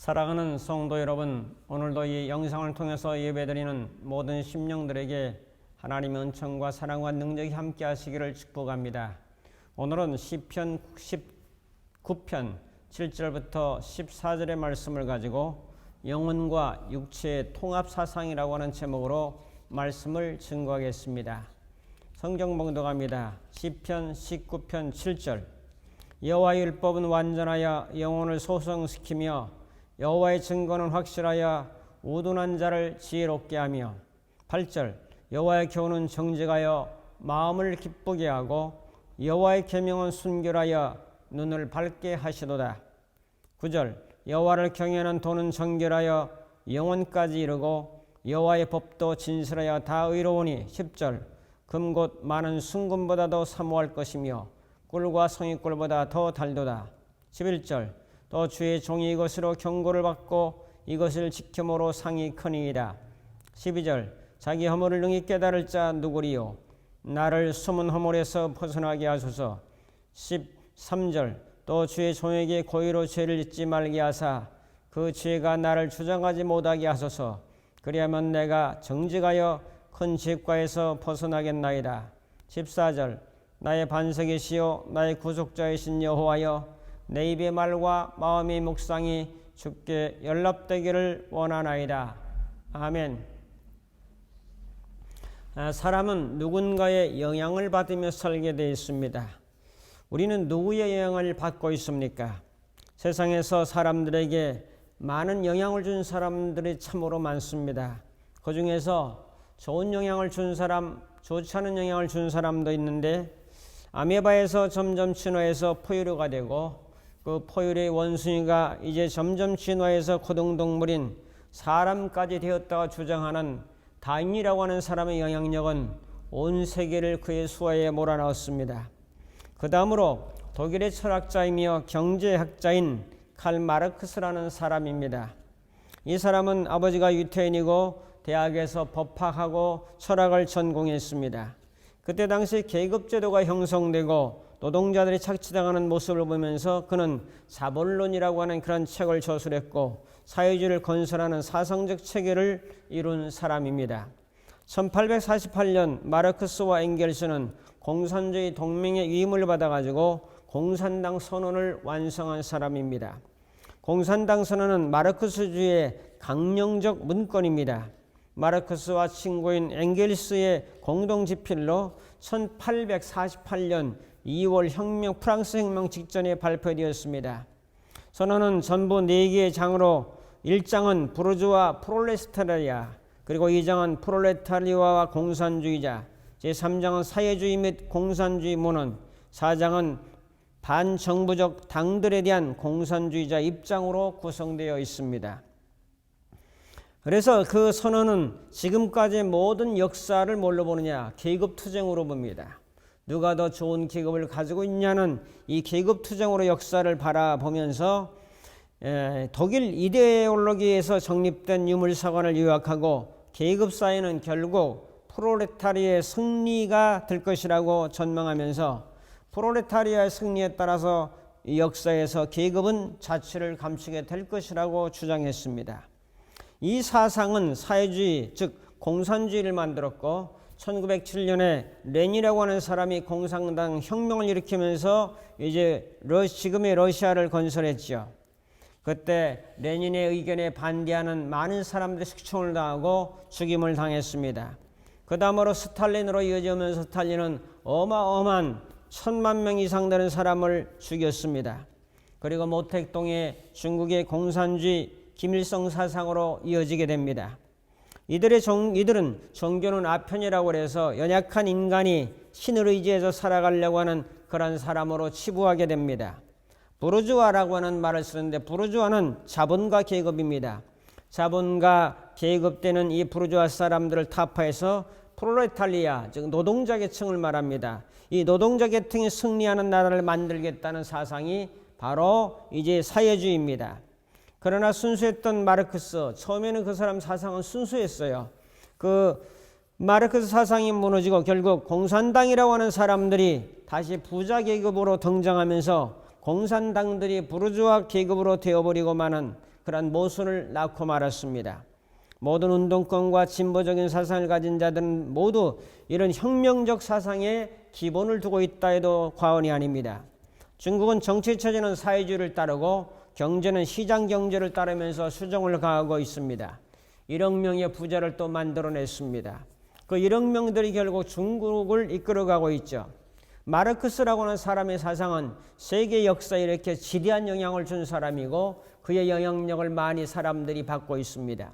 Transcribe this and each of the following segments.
사랑하는 성도 여러분, 오늘도 이 영상을 통해서 예배드리는 모든 심령들에게 하나님의 은총과 사랑과 능력이 함께 하시기를 축복합니다. 오늘은 시편 19편 7절부터 14절의 말씀을 가지고 영혼과 육체의 통합사상이라고 하는 제목으로 말씀을 증거하겠습니다. 성경 봉독합니다. 시편 19편 7절 여호와의 율법은 완전하여 영혼을 소성시키며 여호와의 증거는 확실하여 우둔한 자를 지혜롭게 하며 8절 여호와의 교훈은 정직하여 마음을 기쁘게 하고 여호와의 계명은 순결하여 눈을 밝게 하시도다. 9절 여호와를 경외하는 도는 정결하여 영혼까지 이르고 여호와의 법도 진실하여 다 의로우니 10절 금 곧 많은 순금보다도 사모할 것이며 꿀과 성의꿀보다 더 달도다. 11절 또 주의 종이 이것으로 경고를 받고 이것을 지킴으로 상이 크니이다. 12절 자기 허물을 능히 깨달을 자 누구리요 나를 숨은 허물에서 벗어나게 하소서. 13절 또 주의 종에게 고의로 죄를 짓지 말게 하사 그 죄가 나를 주장하지 못하게 하소서. 그리하면 내가 정직하여 큰 죄과에서 벗어나겠나이다. 14절 나의 반석이시요 나의 구속자이신 여호와여 내 입의 말과 마음의 묵상이 주께 연락되기를 원하나이다. 아멘. 사람은 누군가의 영향을 받으며 살게 되어 있습니다. 우리는 누구의 영향을 받고 있습니까? 세상에서 사람들에게 많은 영향을 준 사람들이 참으로 많습니다. 그 중에서 좋은 영향을 준 사람, 좋지 않은 영향을 준 사람도 있는데 아메바에서 점점 진화해서 포유류가 되고 그 포유류의 원숭이가 이제 점점 진화해서 고등동물인 사람까지 되었다고 주장하는 다윈이라고 하는 사람의 영향력은 온 세계를 그의 수하에 몰아넣었습니다. 그 다음으로 독일의 철학자이며 경제학자인 칼 마르크스라는 사람입니다. 이 사람은 아버지가 유태인이고 대학에서 법학하고 철학을 전공했습니다. 그때 당시 계급제도가 형성되고 노동자들이 착취당하는 모습을 보면서 그는 자본론이라고 하는 그런 책을 저술했고 사회주의를 건설하는 사상적 체계를 이룬 사람입니다. 1848년 마르크스와 엥겔스는 공산주의 동맹의 위임을 받아가지고 공산당 선언을 완성한 사람입니다. 공산당 선언은 마르크스주의의 강령적 문건입니다. 마르크스와 친구인 엥겔스의 공동집필로 1848년 2월 프랑스 혁명 직전에 발표되었습니다. 선언은 전부 4개의 장으로 1장은 부르주아 프롤레타리아, 그리고 2장은 프롤레타리아와 공산주의자, 제3장은 사회주의 및 공산주의 문헌, 4장은 반정부적 당들에 대한 공산주의자 입장으로 구성되어 있습니다. 그래서 그 선언은 지금까지의 모든 역사를 뭘로 보느냐? 계급투쟁으로 봅니다. 누가 더 좋은 계급을 가지고 있냐는 이 계급투쟁으로 역사를 바라보면서 독일 이데올로기에서 정립된 유물사관을 요약하고 계급사회는 결국 프롤레타리아의 승리가 될 것이라고 전망하면서 프롤레타리아의 승리에 따라서 이 역사에서 계급은 자취를 감추게 될 것이라고 주장했습니다. 이 사상은 사회주의, 즉 공산주의를 만들었고 1907년에 레닌이라고 하는 사람이 공산당 혁명을 일으키면서 이제 지금의 러시아를 건설했죠. 그때 레닌의 의견에 반대하는 많은 사람들이 숙청을 당하고 죽임을 당했습니다. 그 다음으로 스탈린으로 이어지면서 스탈린은 어마어마한 1000만 명 이상 되는 사람을 죽였습니다. 그리고 모택동의 중국의 공산주의 김일성 사상으로 이어지게 됩니다. 이들은 종교는 아편이라고 해서 연약한 인간이 신을 의지해서 살아가려고 하는 그런 사람으로 치부하게 됩니다. 부르주아라고 하는 말을 쓰는데 부르주아는 자본가 계급입니다. 자본가 계급되는 이 부르주아 사람들을 타파해서 프롤레타리아, 즉 노동자 계층을 말합니다. 이 노동자 계층이 승리하는 나라를 만들겠다는 사상이 바로 이제 사회주의입니다. 그러나 순수했던 마르크스, 처음에는 그 사람 사상은 순수했어요. 그 마르크스 사상이 무너지고 결국 공산당이라고 하는 사람들이 다시 부자 계급으로 등장하면서 공산당들이 부르주아 계급으로 되어버리고 마는 그러한 모순을 낳고 말았습니다. 모든 운동권과 진보적인 사상을 가진 자들은 모두 이런 혁명적 사상에 기본을 두고 있다 해도 과언이 아닙니다. 중국은 정치 체제는 사회주의를 따르고 경제는 시장 경제를 따르면서 수정을 가하고 있습니다. 1억 명의 부자를 또 만들어냈습니다. 그 1억 명들이 결국 중국을 이끌어가고 있죠. 마르크스라고 하는 사람의 사상은 세계 역사에 이렇게 지대한 영향을 준 사람이고 그의 영향력을 많이 사람들이 받고 있습니다.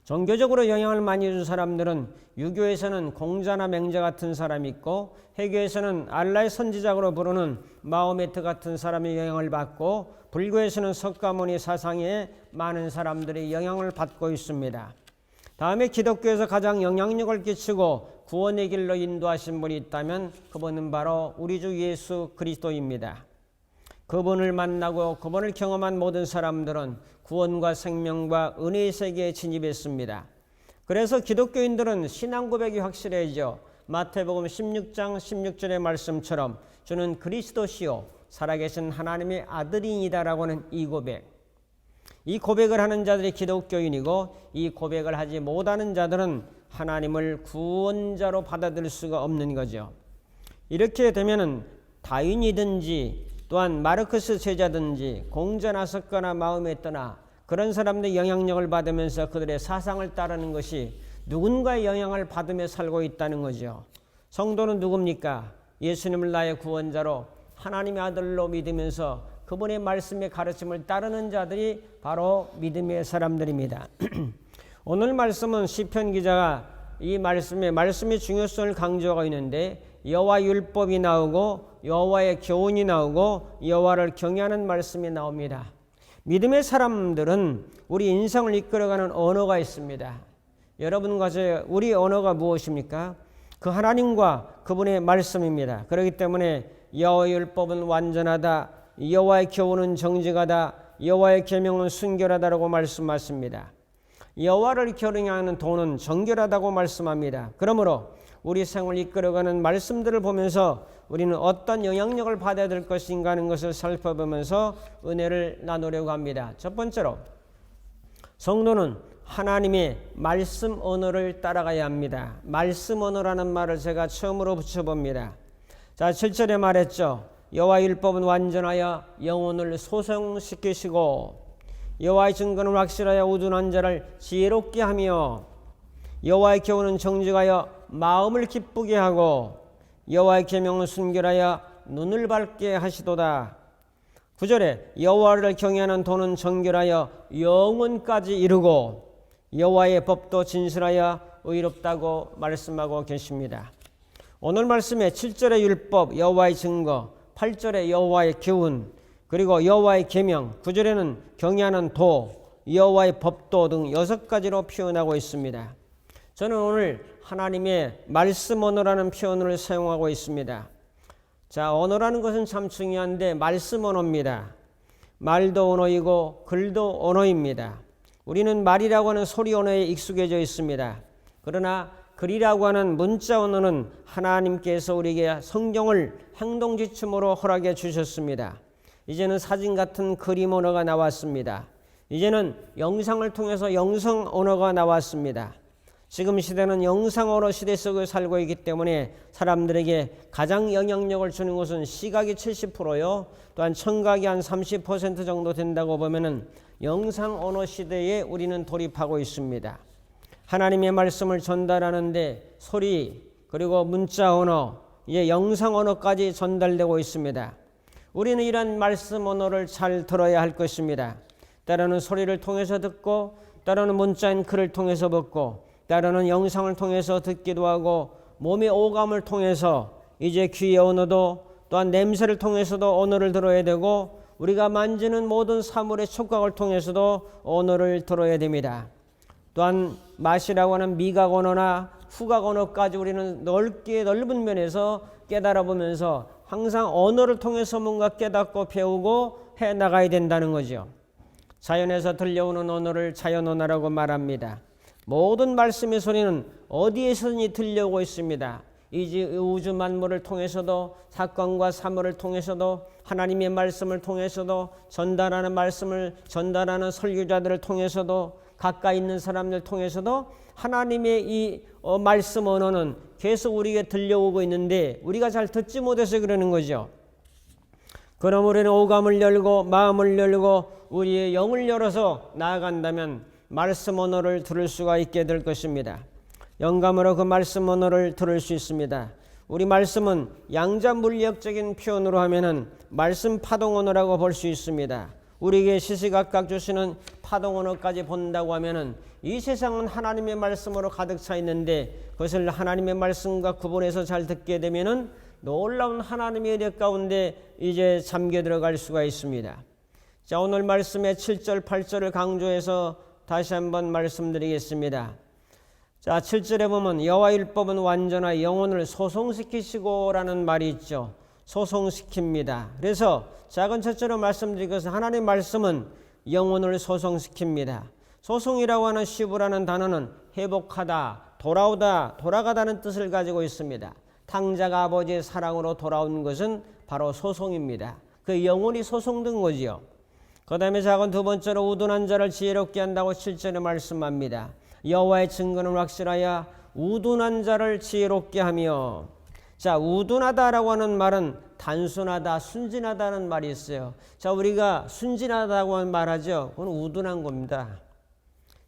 종교적으로 영향을 많이 준 사람들은 유교에서는 공자나 맹자 같은 사람이 있고 해교에서는 알라의 선지자로 부르는 마호메트 같은 사람의 영향을 받고 불교에서는 석가모니 사상에 많은 사람들이 영향을 받고 있습니다. 다음에 기독교에서 가장 영향력을 끼치고 구원의 길로 인도하신 분이 있다면 그분은 바로 우리 주 예수 그리스도입니다. 그분을 만나고 그분을 경험한 모든 사람들은 구원과 생명과 은혜의 세계에 진입했습니다. 그래서 기독교인들은 신앙 고백이 확실해져 마태복음 16장 16절의 말씀처럼 주는 그리스도시요 살아계신 하나님의 아들이니다라고 하는 이 고백. 이 고백을 하는 자들이 기독교인이고 이 고백을 하지 못하는 자들은 하나님을 구원자로 받아들일 수가 없는 거죠. 이렇게 되면은 다윈이든지 또한 마르크스 제자든지 공자나 석가나 마호메트나 그런 사람들의 영향력을 받으면서 그들의 사상을 따르는 것이 누군가의 영향을 받으며 살고 있다는 거죠. 성도는 누굽니까? 예수님을 나의 구원자로 하나님의 아들로 믿으면서 그분의 말씀의 가르침을 따르는 자들이 바로 믿음의 사람들입니다. 오늘 말씀은 시편 기자가 이 말씀의 중요성을 강조하고 있는데 여호와 율법이 나오고 여호와의 교훈이 나오고 여호와를 경외하는 말씀이 나옵니다. 믿음의 사람들은 우리 인생을 이끌어가는 언어가 있습니다. 여러분과 우리 언어가 무엇입니까? 그 하나님과 그분의 말씀입니다. 그렇기 때문에 여호와의 율법은 완전하다, 여호와의 교훈은 정직하다, 여호와의 계명은 순결하다라고 말씀하십니다. 여호와를 경외하는 도는 정결하다고 말씀합니다. 그러므로 우리 생을 이끌어가는 말씀들을 보면서 우리는 어떤 영향력을 받아야 될 것인가 하는 것을 살펴보면서 은혜를 나누려고 합니다. 첫 번째로 성도는 하나님의 말씀 언어를 따라가야 합니다. 말씀 언어라는 말을 제가 처음으로 붙여봅니다. 자, 7절에 말했죠. 여호와의 율법은 완전하여 영혼을 소성시키시고 여호와의 증거는 확실하여 우둔한 자를 지혜롭게 하며 여호와의 교훈은 정직하여 마음을 기쁘게 하고 여호와의 계명은 순결하여 눈을 밝게 하시도다. 9절에 여호와를 경외하는 도는 정결하여 영혼까지 이루고 여호와의 법도 진실하여 의롭다고 말씀하고 계십니다. 오늘 말씀에 7절의 율법 여호와의 증거, 8절에 여호와의 교훈, 그리고 여호와의 계명, 9절에는 경외하는 도, 여호와의 법도 등 6가지로 표현하고 있습니다. 저는 오늘 하나님의 말씀 언어라는 표현을 사용하고 있습니다. 자, 언어라는 것은 참 중요한데 말씀 언어입니다. 말도 언어이고 글도 언어입니다. 우리는 말이라고 하는 소리 언어에 익숙해져 있습니다. 그러나 글이라고 하는 문자 언어는 하나님께서 우리에게 성경을 행동지침으로 허락해 주셨습니다. 이제는 사진 같은 그림 언어가 나왔습니다. 이제는 영상을 통해서 영성 언어가 나왔습니다. 지금 시대는 영상 언어 시대 속에 살고 있기 때문에 사람들에게 가장 영향력을 주는 것은 시각이 70%요. 또한 청각이 한 30% 정도 된다고 보면은 영상 언어 시대에 우리는 돌입하고 있습니다. 하나님의 말씀을 전달하는데 소리 그리고 문자 언어 이제 영상 언어까지 전달되고 있습니다. 우리는 이런 말씀 언어를 잘 들어야 할 것입니다. 때로는 소리를 통해서 듣고 때로는 문자인 글을 통해서 듣고 때로는 영상을 통해서 듣기도 하고 몸의 오감을 통해서 이제 귀의 언어도 또한 냄새를 통해서도 언어를 들어야 되고 우리가 만지는 모든 사물의 촉각을 통해서도 언어를 들어야 됩니다. 또한 맛이라고 하는 미각 언어나 후각 언어까지 우리는 넓은 면에서 깨달아 보면서 항상 언어를 통해서 뭔가 깨닫고 배우고 해나가야 된다는 거죠. 자연에서 들려오는 언어를 자연 언어라고 말합니다. 모든 말씀의 소리는 어디에서든지 들려오고 있습니다. 이 우주 만물을 통해서도 사건과 사물을 통해서도 하나님의 말씀을 통해서도 전달하는 말씀을 전달하는 설교자들을 통해서도 가까이 있는 사람들 통해서도 하나님의 이 말씀 언어는 계속 우리에게 들려오고 있는데 우리가 잘 듣지 못해서 그러는 거죠. 그럼 우리는 오감을 열고 마음을 열고 우리의 영을 열어서 나아간다면 말씀 언어를 들을 수가 있게 될 것입니다. 영감으로 그 말씀 언어를 들을 수 있습니다. 우리 말씀은 양자 물리학적인 표현으로 하면은 말씀 파동 언어라고 볼 수 있습니다. 우리에게 시시각각 주시는 파동 언어까지 본다고 하면은 이 세상은 하나님의 말씀으로 가득 차 있는데 그것을 하나님의 말씀과 구분해서 잘 듣게 되면은 놀라운 하나님의 은혜 가운데 이제 잠겨 들어갈 수가 있습니다. 자, 오늘 말씀의 7절 8절을 강조해서 다시 한번 말씀드리겠습니다. 자, 7절에 보면 여호와 율법은 완전하 영혼을 소송시키시고라는 말이 있죠. 소송시킵니다. 그래서 작은 첫째로 말씀드린 것은 하나님의 말씀은 영혼을 소송시킵니다. 소송이라고 하는 시브라는 단어는 회복하다, 돌아오다, 돌아가다는 뜻을 가지고 있습니다. 탕자가 아버지의 사랑으로 돌아온 것은 바로 소송입니다. 그 영혼이 소송된 거지요. 그 다음에 작은 두 번째로 우둔한 자를 지혜롭게 한다고 7절에 말씀합니다. 여호와의 증거는 확실하여 우둔한 자를 지혜롭게 하며. 자, 우둔하다라고 하는 말은 단순하다, 순진하다는 말이 있어요. 자, 우리가 순진하다고 말하죠. 그건 우둔한 겁니다.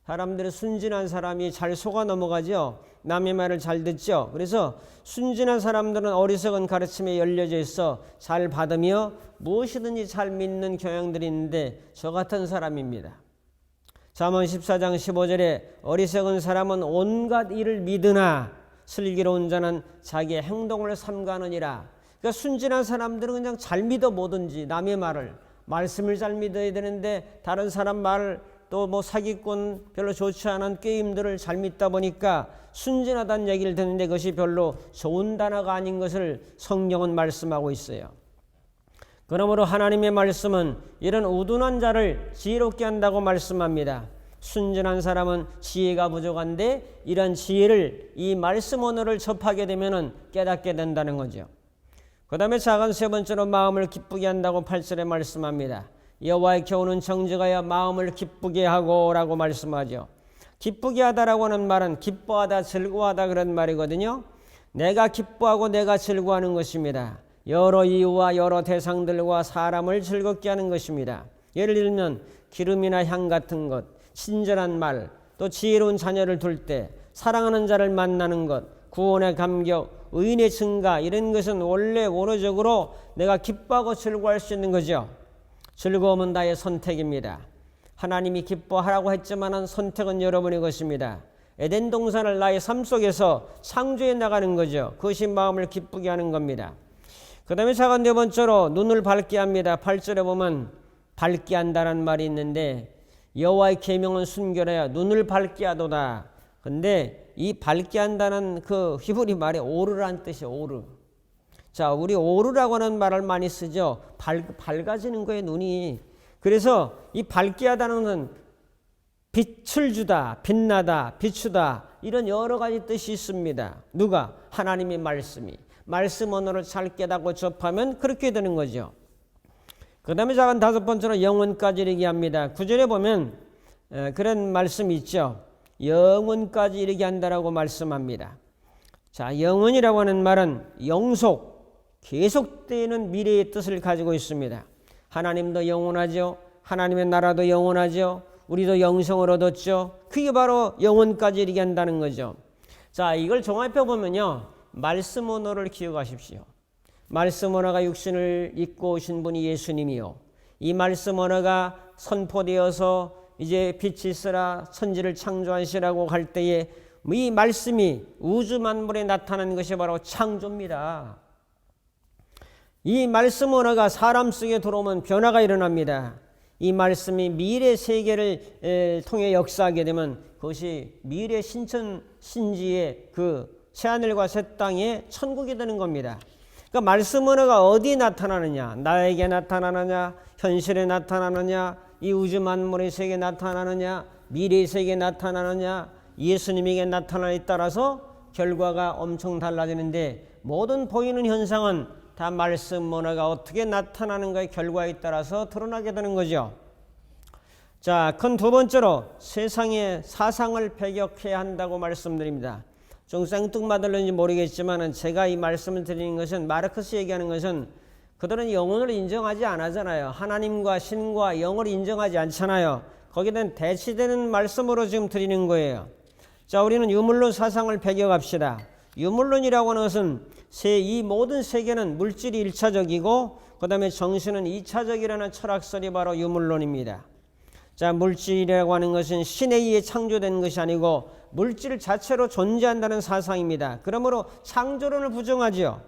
사람들이 순진한 사람이 잘 속아 넘어가죠. 남의 말을 잘 듣죠. 그래서 순진한 사람들은 어리석은 가르침에 열려져 있어 잘 받으며 무엇이든지 잘 믿는 경향들이 있는데 저 같은 사람입니다. 잠언 14장 15절에 어리석은 사람은 온갖 일을 믿으나 슬기로운 자는 자기의 행동을 삼가느니라. 그러니까 순진한 사람들은 그냥 잘 믿어 뭐든지 남의 말씀을 잘 믿어야 되는데 다른 사람 말 또 뭐 사기꾼 별로 좋지 않은 게임들을 잘 믿다 보니까 순진하다는 얘기를 듣는데 그것이 별로 좋은 단어가 아닌 것을 성경은 말씀하고 있어요. 그러므로 하나님의 말씀은 이런 우둔한 자를 지혜롭게 한다고 말씀합니다. 순진한 사람은 지혜가 부족한데 이런 지혜를 이 말씀 언어를 접하게 되면 깨닫게 된다는 거죠. 그 다음에 작은 세 번째로 마음을 기쁘게 한다고 8절에 말씀합니다. 여호와의 교훈은 정직하여 마음을 기쁘게 하고 라고 말씀하죠. 기쁘게 하다라고 하는 말은 기뻐하다, 즐거워하다 그런 말이거든요. 내가 기뻐하고 내가 즐거워하는 것입니다. 여러 이유와 여러 대상들과 사람을 즐겁게 하는 것입니다. 예를 들면 기름이나 향 같은 것, 친절한 말, 또 지혜로운 자녀를 둘 때, 사랑하는 자를 만나는 것, 구원의 감격, 의인의 증가 이런 것은 원래 원어적으로 내가 기뻐하고 즐거워할 수 있는 거죠. 즐거움은 나의 선택입니다. 하나님이 기뻐하라고 했지만 선택은 여러분의 것입니다. 에덴 동산을 나의 삶 속에서 창조해 나가는 거죠. 그것이 마음을 기쁘게 하는 겁니다. 그 다음에 작은 네 번째로 눈을 밝게 합니다. 8절에 보면 밝게 한다는 말이 있는데 여호와의 계명은 순결하여 눈을 밝게 하도다. 근데 이 밝게 한다는 그 히브리 말에 오르라는 뜻이에요. 오르. 자, 우리 오르라고 하는 말을 많이 쓰죠. 밝아지는 거예요, 눈이. 그래서 이 밝게 하다는 것은 빛을 주다, 빛나다, 비추다 이런 여러 가지 뜻이 있습니다. 누가? 하나님의 말씀이. 말씀 언어를 잘 깨닫고 접하면 그렇게 되는 거죠. 그 다음에 작은 다섯 번째로 영혼까지 이르게 합니다. 9절에 보면 그런 말씀이 있죠. 영혼까지 이르게 한다라고 말씀합니다. 자, 영혼이라고 하는 말은 영속, 계속되는 미래의 뜻을 가지고 있습니다. 하나님도 영원하죠. 하나님의 나라도 영원하죠. 우리도 영생을 얻었죠. 그게 바로 영혼까지 이르게 한다는 거죠. 자, 이걸 종합해 보면요. 말씀 언어를 기억하십시오. 말씀 언어가 육신을 입고 오신 분이 예수님이요. 이 말씀 언어가 선포되어서 이제 빛이 있으라 천지를 창조하시라고 할 때에 이 말씀이 우주 만물에 나타나는 것이 바로 창조입니다. 이 말씀 언어가 사람 속에 들어오면 변화가 일어납니다. 이 말씀이 미래 세계를 통해 역사하게 되면 그것이 미래 신천 신지의 그 새하늘과 새 땅의 천국이 되는 겁니다. 그러니까 말씀 언어가 어디에 나타나느냐? 나에게 나타나느냐? 현실에 나타나느냐? 이 우주 만물의 세계에 나타나느냐? 미래의 세계에 나타나느냐? 예수님에게 나타나에 따라서 결과가 엄청 달라지는데 모든 보이는 현상은 다 말씀 문화가 어떻게 나타나는가의 결과에 따라서 드러나게 되는 거죠. 자, 큰 두 번째로 세상의 사상을 배격해야 한다고 말씀드립니다. 좀 생뚱맞을는지 모르겠지만 제가 이 말씀을 드리는 것은 마르크스 얘기하는 것은 그들은 영혼을 인정하지 않았잖아요. 하나님과 신과 영을 인정하지 않잖아요. 거기에 대한 대치되는 말씀으로 지금 드리는 거예요. 자, 우리는 유물론 사상을 배격합시다. 유물론이라고 하는 것은 이 모든 세계는 물질이 1차적이고 그 다음에 정신은 2차적이라는 철학설이 바로 유물론입니다. 자, 물질이라고 하는 것은 신에 의해 창조된 것이 아니고 물질 자체로 존재한다는 사상입니다. 그러므로 창조론을 부정하지요.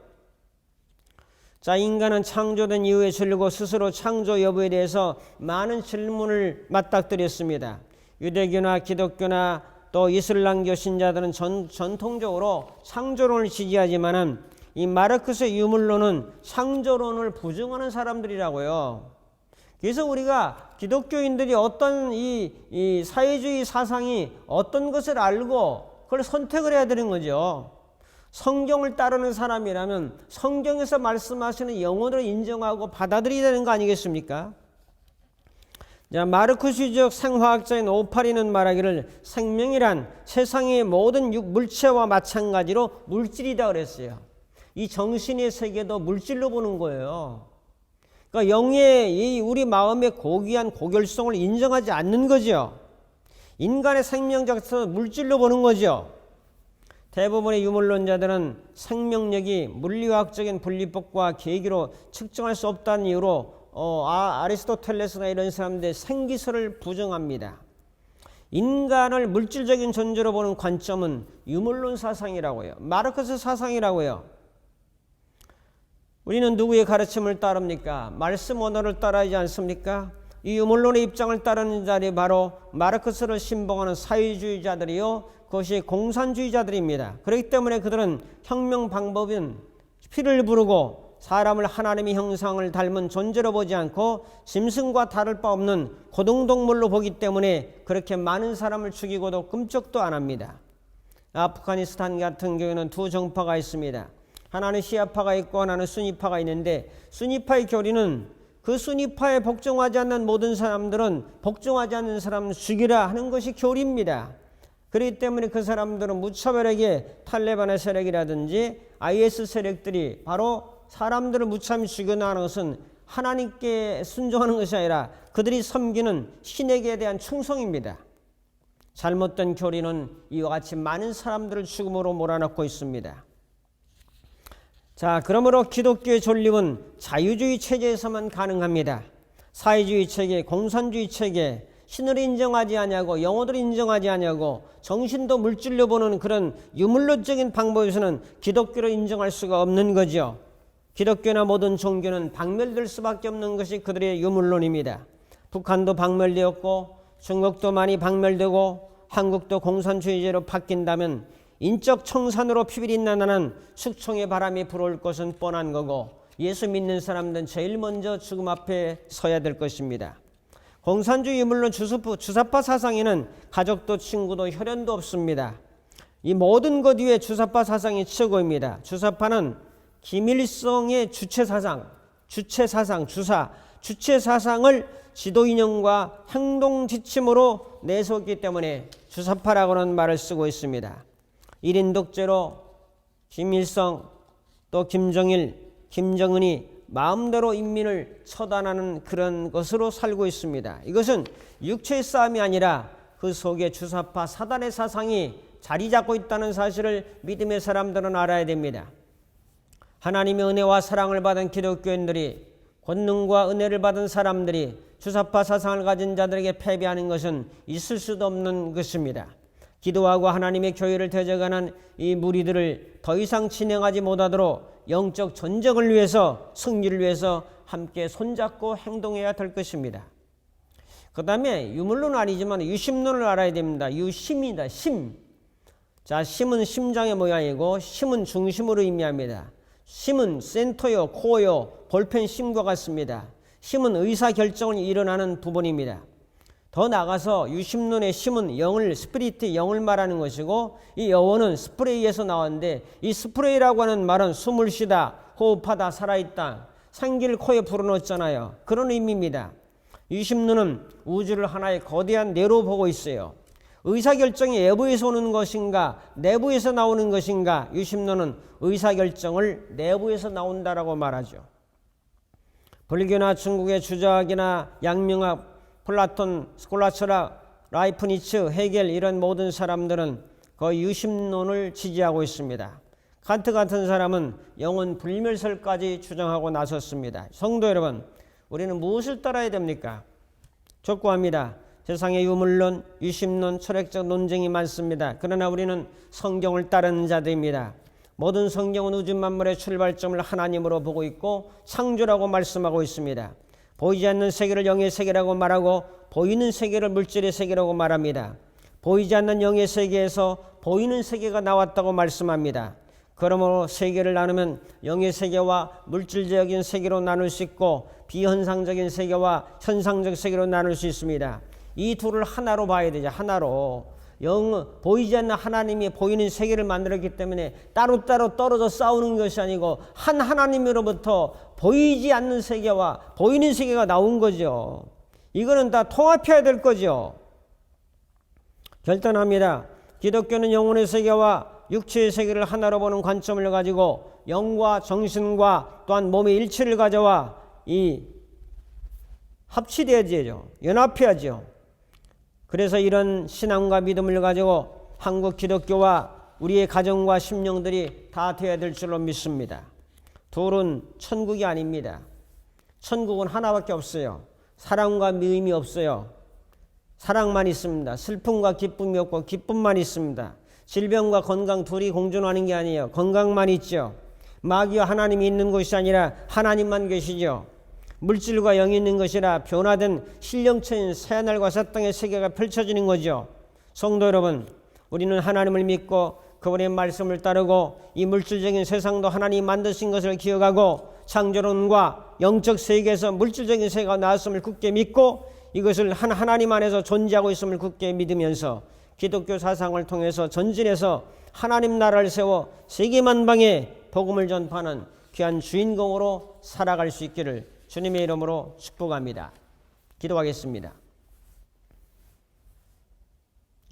자, 인간은 창조된 이유에 질리고 스스로 창조 여부에 대해서 많은 질문을 맞닥뜨렸습니다. 유대교나 기독교나 또 이슬람교 신자들은 전통적으로 창조론을 지지하지만은 이 마르크스의 유물론은 창조론을 부정하는 사람들이라고요. 그래서 우리가 기독교인들이 어떤 이 사회주의 사상이 어떤 것을 알고 그걸 선택을 해야 되는 거죠. 성경을 따르는 사람이라면 성경에서 말씀하시는 영혼을 인정하고 받아들여야 되는 거 아니겠습니까? 자, 마르크스적 생화학자인 오파리는 말하기를 생명이란 세상의 모든 물체와 마찬가지로 물질이다 그랬어요. 이 정신의 세계도 물질로 보는 거예요. 그러니까 영의 이 우리 마음의 고귀한 고결성을 인정하지 않는 거죠. 인간의 생명 자체는 물질로 보는 거죠. 대부분의 유물론자들은 생명력이 물리학적인 분리법과 계기로 측정할 수 없다는 이유로 아리스토텔레스나 이런 사람들의 생기설을 부정합니다. 인간을 물질적인 존재로 보는 관점은 유물론 사상이라고요. 마르크스 사상이라고요. 우리는 누구의 가르침을 따릅니까? 말씀 언어를 따르지 않습니까? 이 유물론의 입장을 따르는 자들이 바로 마르크스를 신봉하는 사회주의자들이요, 그것이 공산주의자들입니다. 그렇기 때문에 그들은 혁명 방법은 피를 부르고 사람을 하나님의 형상을 닮은 존재로 보지 않고 짐승과 다를 바 없는 고등동물로 보기 때문에 그렇게 많은 사람을 죽이고도 끔찍도 안 합니다. 아프가니스탄 같은 경우에는 두 정파가 있습니다. 하나는 시아파가 있고 하나는 수니파가 있는데, 수니파의 교리는 그 수니파에 복종하지 않는 모든 사람들은 복종하지 않는 사람을 죽이라 하는 것이 교리입니다. 그렇기 때문에 그 사람들은 무차별하게 탈레반의 세력이라든지 IS 세력들이 바로 사람들을 무참히 죽여나가는 것은 하나님께 순종하는 것이 아니라 그들이 섬기는 신에게 대한 충성입니다. 잘못된 교리는 이와 같이 많은 사람들을 죽음으로 몰아넣고 있습니다. 자, 그러므로 기독교의 존립은 자유주의 체제에서만 가능합니다. 사회주의 체계, 공산주의 체계, 신을 인정하지 아니하고 영혼을 인정하지 아니하고 정신도 물질로 보는 그런 유물론적인 방법에서는 기독교를 인정할 수가 없는 거죠. 기독교나 모든 종교는 박멸될 수밖에 없는 것이 그들의 유물론입니다. 북한도 박멸되었고 중국도 많이 박멸되고 한국도 공산주의제로 바뀐다면 인적 청산으로 피비린내나는 숙청의 바람이 불어올 것은 뻔한 거고 예수 믿는 사람들은 제일 먼저 죽음 앞에 서야 될 것입니다. 공산주의 유물론 주사파 사상에는 가족도 친구도 혈연도 없습니다. 이 모든 것 위에 주사파 사상이 최고입니다. 주사파는 김일성의 주체사상을 지도인형과 행동 지침으로 내세웠기 때문에 주사파라고 하는 말을 쓰고 있습니다. 1인 독재로 김일성 또 김정일, 김정은이 마음대로 인민을 처단하는 그런 것으로 살고 있습니다. 이것은 육체의 싸움이 아니라 그 속에 주사파 사단의 사상이 자리 잡고 있다는 사실을 믿음의 사람들은 알아야 됩니다. 하나님의 은혜와 사랑을 받은 기독교인들이, 권능과 은혜를 받은 사람들이 주사파 사상을 가진 자들에게 패배하는 것은 있을 수도 없는 것입니다. 기도하고 하나님의 교회를 대적하는 이 무리들을 더 이상 진행하지 못하도록 영적 전쟁을 위해서, 승리를 위해서 함께 손잡고 행동해야 될 것입니다. 그 다음에 유물론은 아니지만 유심론을 알아야 됩니다. 유심이다. 심. 자, 심은 심장의 모양이고 심은 중심으로 의미합니다. 심은 센터요, 코어요, 볼펜 심과 같습니다. 심은 의사결정을 일어나는 부분입니다. 더 나가서 유심론의 심은 영을, 스피리트, 영을 말하는 것이고, 이 영혼은 스프레이에서 나왔는데, 이 스프레이라고 하는 말은 숨을 쉬다, 호흡하다, 살아있다, 생기를 코에 불어넣었잖아요. 그런 의미입니다. 유심론은 우주를 하나의 거대한 뇌로 보고 있어요. 의사결정이 외부에서 오는 것인가 내부에서 나오는 것인가, 유심론은 의사결정을 내부에서 나온다라고 말하죠. 불교나 중국의 주자학이나 양명학, 플라톤, 스콜라처락, 라이프니츠, 헤겔 이런 모든 사람들은 거의 유심론을 지지하고 있습니다. 칸트 같은 사람은 영혼 불멸설까지 주장하고 나섰습니다. 성도 여러분, 우리는 무엇을 따라야 됩니까? 족구합니다. 세상에 유물론, 유심론, 철학적 논쟁이 많습니다. 그러나 우리는 성경을 따르는 자들입니다. 모든 성경은 우주 만물의 출발점을 하나님으로 보고 있고 창조라고 말씀하고 있습니다. 보이지 않는 세계를 영의 세계라고 말하고 보이는 세계를 물질의 세계라고 말합니다. 보이지 않는 영의 세계에서 보이는 세계가 나왔다고 말씀합니다. 그러므로 세계를 나누면 영의 세계와 물질적인 세계로 나눌 수 있고 비현상적인 세계와 현상적 세계로 나눌 수 있습니다. 이 둘을 하나로 봐야 되죠. 하나로. 보이지 않는 하나님이 보이는 세계를 만들었기 때문에 따로따로 떨어져 싸우는 것이 아니고 한 하나님으로부터 보이지 않는 세계와 보이는 세계가 나온 거죠. 이거는 다 통합해야 될 거죠. 결단합니다. 기독교는 영혼의 세계와 육체의 세계를 하나로 보는 관점을 가지고 영과 정신과 또한 몸의 일치를 가져와 합치돼야죠. 연합해야죠. 그래서 이런 신앙과 믿음을 가지고 한국 기독교와 우리의 가정과 심령들이 다 되어야 될 줄로 믿습니다. 둘은 천국이 아닙니다. 천국은 하나밖에 없어요. 사랑과 미움이 없어요. 사랑만 있습니다. 슬픔과 기쁨이 없고 기쁨만 있습니다. 질병과 건강 둘이 공존하는 게 아니에요. 건강만 있죠. 마귀와 하나님이 있는 것이 아니라 하나님만 계시죠. 물질과 영이 있는 것이라 변화된 신령체인 새하늘과 새 땅의 세계가 펼쳐지는 거죠. 성도 여러분, 우리는 하나님을 믿고 그분의 말씀을 따르고 이 물질적인 세상도 하나님이 만드신 것을 기억하고 창조론과 영적 세계에서 물질적인 세계가 나왔음을 굳게 믿고 이것을 하나님 안에서 존재하고 있음을 굳게 믿으면서 기독교 사상을 통해서 전진해서 하나님 나라를 세워 세계만방에 복음을 전파하는 귀한 주인공으로 살아갈 수 있기를 주님의 이름으로 축복합니다. 기도하겠습니다.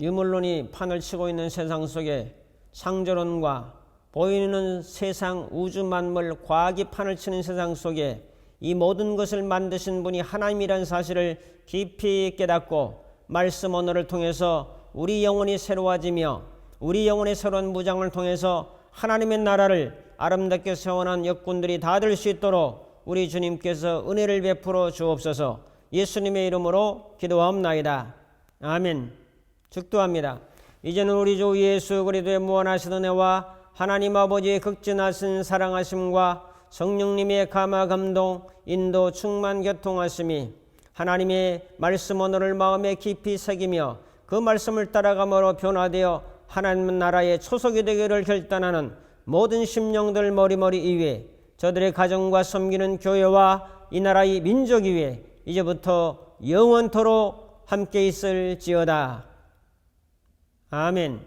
유물론이 판을 치고 있는 세상 속에 창조론과 보이는 세상 우주 만물 과학이 판을 치는 세상 속에 이 모든 것을 만드신 분이 하나님이라는 사실을 깊이 깨닫고 말씀 언어를 통해서 우리 영혼이 새로워지며 우리 영혼의 새로운 무장을 통해서 하나님의 나라를 아름답게 세워난 역군들이 다 될 수 있도록 우리 주님께서 은혜를 베풀어 주옵소서. 예수님의 이름으로 기도하옵나이다. 아멘. 축도합니다. 이제는 우리 주 예수 그리스도의 무한하신 은혜와 하나님 아버지의 극진하신 사랑하심과 성령님의 감화 감동 인도 충만 교통하심이 하나님의 말씀 언어를 마음에 깊이 새기며 그 말씀을 따라감으로 변화되어 하나님 나라의 초석이 되기를 결단하는 모든 심령들 머리머리 이외에 저들의 가정과 섬기는 교회와 이 나라의 민족 위에 이제부터 영원토록 함께 있을지어다. 아멘.